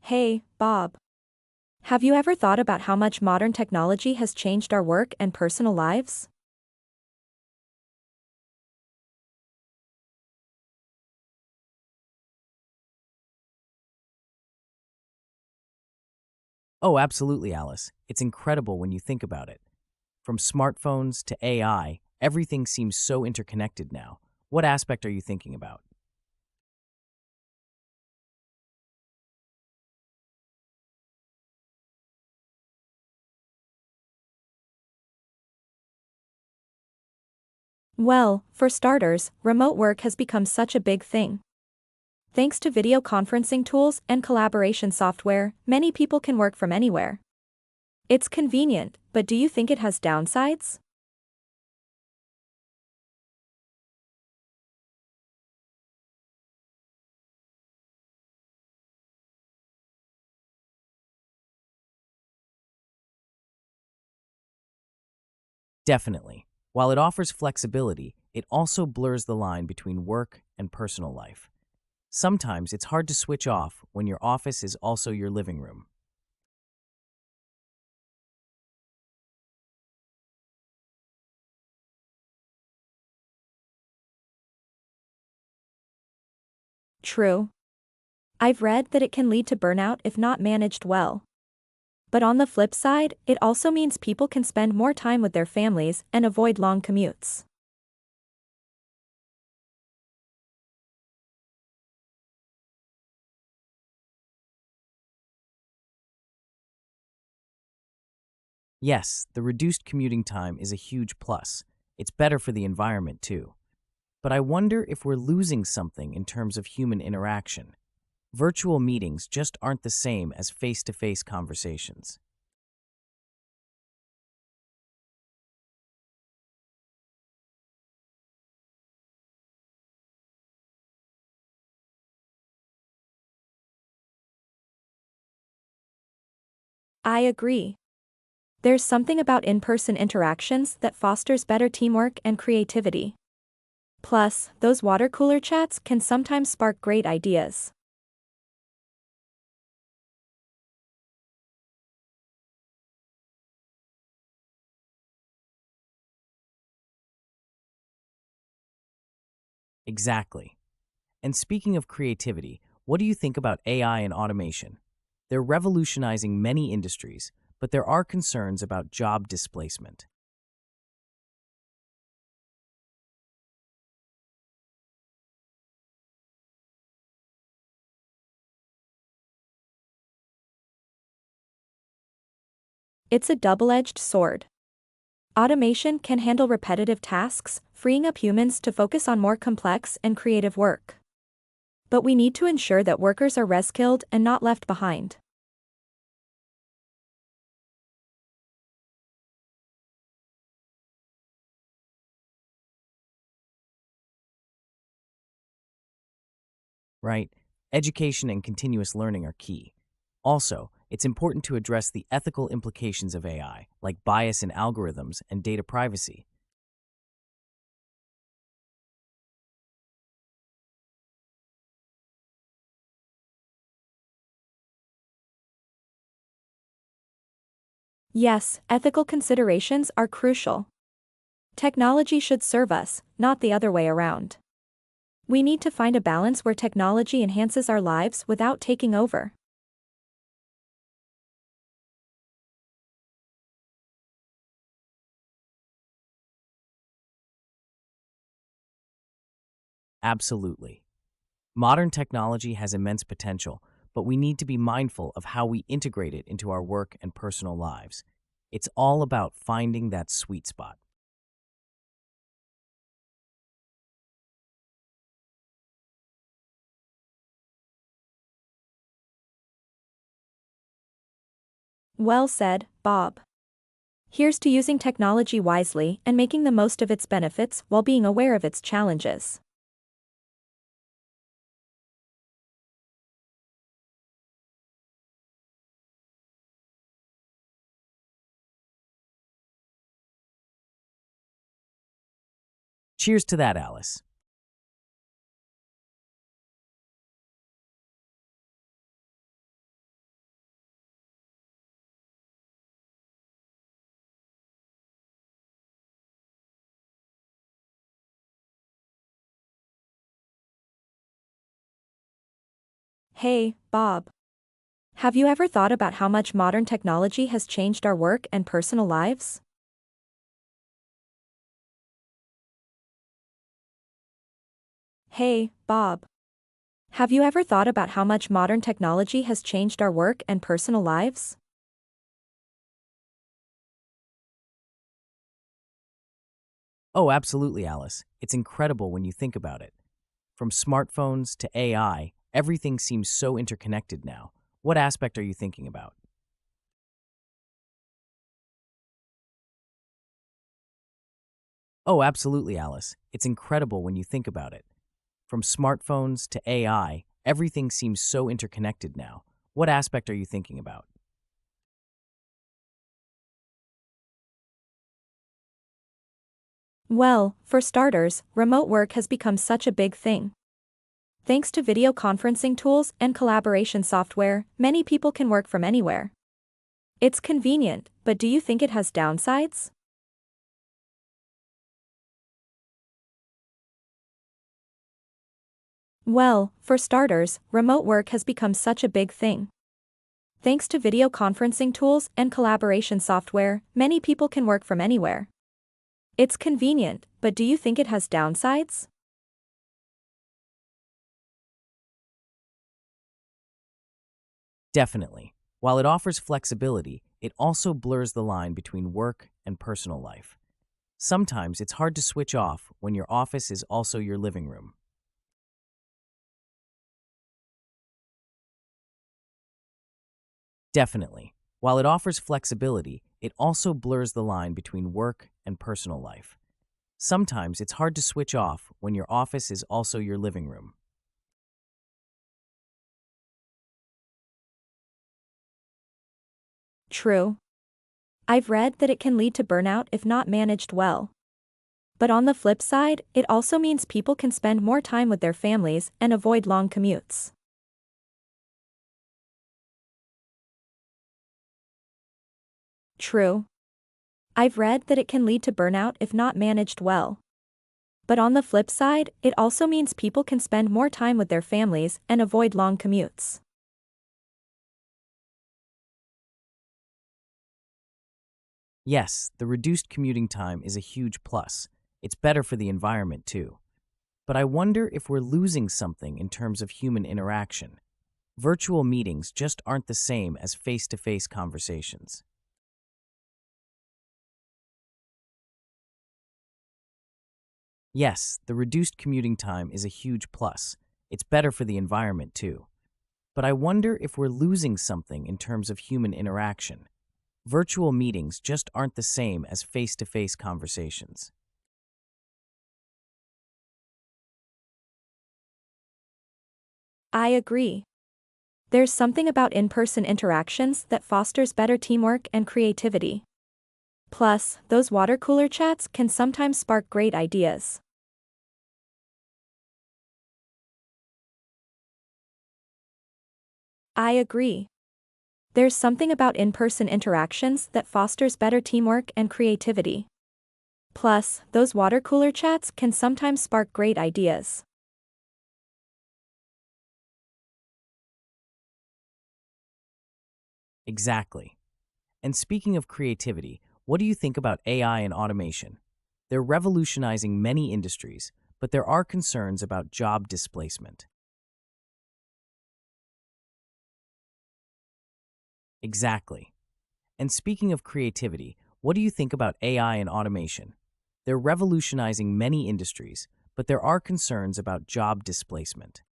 Hey, Bob. Have you ever thought about how much modern technology has changed our work and personal lives? Oh, absolutely, Alice. It's incredible when you think about it. From smartphones to AI, everything seems so interconnected now. What aspect are you thinking about? Well, for starters, remote work has become such a big thing. Thanks to video conferencing tools and collaboration software, many people can work from anywhere. It's convenient, but do you think it has downsides? Definitely. While it offers flexibility, it also blurs the line between work and personal life. Sometimes it's hard to switch off when your office is also your living room. True. I've read that it can lead to burnout if not managed well. But on the flip side, it also means people can spend more time with their families and avoid long commutes. Yes, the reduced commuting time is a huge plus. It's better for the environment, too. But I wonder if we're losing something in terms of human interaction. Virtual meetings just aren't the same as face-to-face conversations. I agree. There's something about in-person interactions that fosters better teamwork and creativity. Plus, those water cooler chats can sometimes spark great ideas. Exactly. And speaking of creativity, what do you think about AI and automation? They're revolutionizing many industries, but there are concerns about job displacement. It's a double-edged sword. Automation can handle repetitive tasks, freeing up humans to focus on more complex and creative work. But we need to ensure that workers are reskilled and not left behind. Right? Education and continuous learning are key. Also, it's important to address the ethical implications of AI, like bias in algorithms and data privacy. Yes, ethical considerations are crucial. Technology should serve us, not the other way around. We need to find a balance where technology enhances our lives without taking over. Absolutely. Modern technology has immense potential, but we need to be mindful of how we integrate it into our work and personal lives. It's all about finding that sweet spot. Well said, Bob. Here's to using technology wisely and making the most of its benefits while being aware of its challenges. Cheers to that, Alice. Hey, Bob. Have you ever thought about how much modern technology has changed our work and personal lives? Hey, Bob. Have you ever thought about how much modern technology has changed our work and personal lives? Oh, absolutely, Alice. It's incredible when you think about it. From smartphones to AI, everything seems so interconnected now. What aspect are you thinking about? Oh, absolutely, Alice. It's incredible when you think about it. From smartphones to AI, everything seems so interconnected now. What aspect are you thinking about? Well, for starters, remote work has become such a big thing. Thanks to video conferencing tools and collaboration software, many people can work from anywhere. It's convenient, but do you think it has downsides? Well, for starters, remote work has become such a big thing. Thanks to video conferencing tools and collaboration software, many people can work from anywhere. It's convenient, but do you think it has downsides? Definitely. While it offers flexibility, it also blurs the line between work and personal life. Sometimes it's hard to switch off when your office is also your living room. Definitely. While it offers flexibility, it also blurs the line between work and personal life. Sometimes it's hard to switch off when your office is also your living room. True. I've read that it can lead to burnout if not managed well. But on the flip side, it also means people can spend more time with their families and avoid long commutes. True. I've read that it can lead to burnout if not managed well. But on the flip side, it also means people can spend more time with their families and avoid long commutes. Yes, the reduced commuting time is a huge plus. It's better for the environment, too. But I wonder if we're losing something in terms of human interaction. Virtual meetings just aren't the same as face-to-face conversations. Yes, the reduced commuting time is a huge plus. It's better for the environment, too. But I wonder if we're losing something in terms of human interaction. Virtual meetings just aren't the same as face-to-face conversations. I agree. There's something about in-person interactions that fosters better teamwork and creativity. Plus, those water cooler chats can sometimes spark great ideas. I agree. There's something about in-person interactions that fosters better teamwork and creativity. Plus, those water cooler chats can sometimes spark great ideas. Exactly. And speaking of creativity, what do you think about AI and automation? They're revolutionizing many industries, but there are concerns about job displacement. Exactly. And speaking of creativity, what do you think about AI and automation? They're revolutionizing many industries, but there are concerns about job displacement.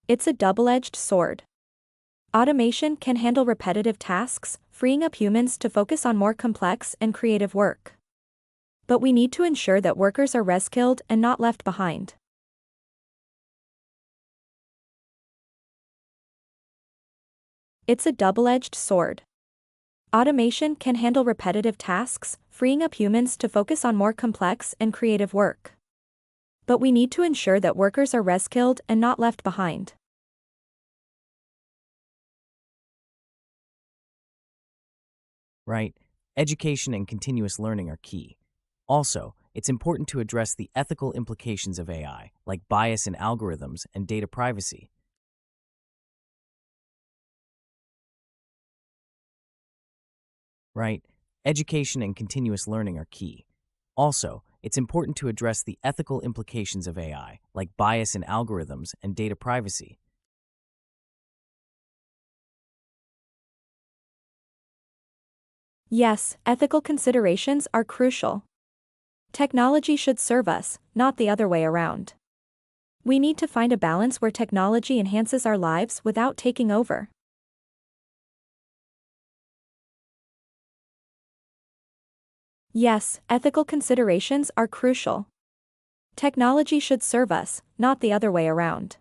It's a double-edged sword. Automation can handle repetitive tasks, freeing up humans to focus on more complex and creative work. But we need to ensure that workers are reskilled and not left behind. It's a double-edged sword. Automation can handle repetitive tasks, freeing up humans to focus on more complex and creative work. But we need to ensure that workers are reskilled and not left behind. Right? Education and continuous learning are key. Also, it's important to address the ethical implications of AI, like bias in algorithms and data privacy. Right? Education and continuous learning are key. Also, it's important to address the ethical implications of AI, like bias in algorithms and data privacy. Yes, ethical considerations are crucial. Technology should serve us, not the other way around. We need to find a balance where technology enhances our lives without taking over. Yes, ethical considerations are crucial. Technology should serve us, not the other way around.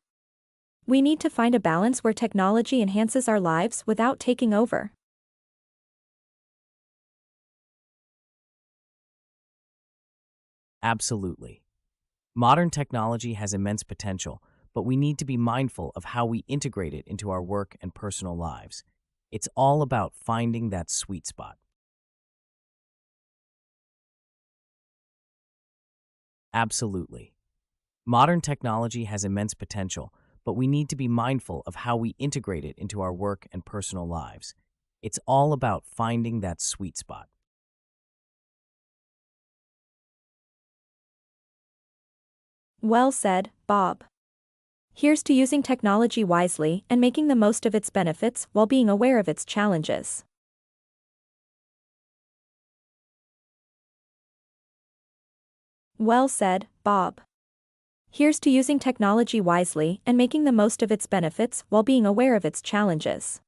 We need to find a balance where technology enhances our lives without taking over. Absolutely. Modern technology has immense potential, but we need to be mindful of how we integrate it into our work and personal lives. It's all about finding that sweet spot. Absolutely. Modern technology has immense potential, but we need to be mindful of how we integrate it into our work and personal lives. It's all about finding that sweet spot. Well said, Bob. Here's to using technology wisely and making the most of its benefits while being aware of its challenges. Well said, Bob. Here's to using technology wisely and making the most of its benefits while being aware of its challenges.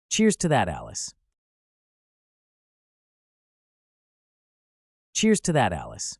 Cheers to that, Alice. Cheers to that, Alice.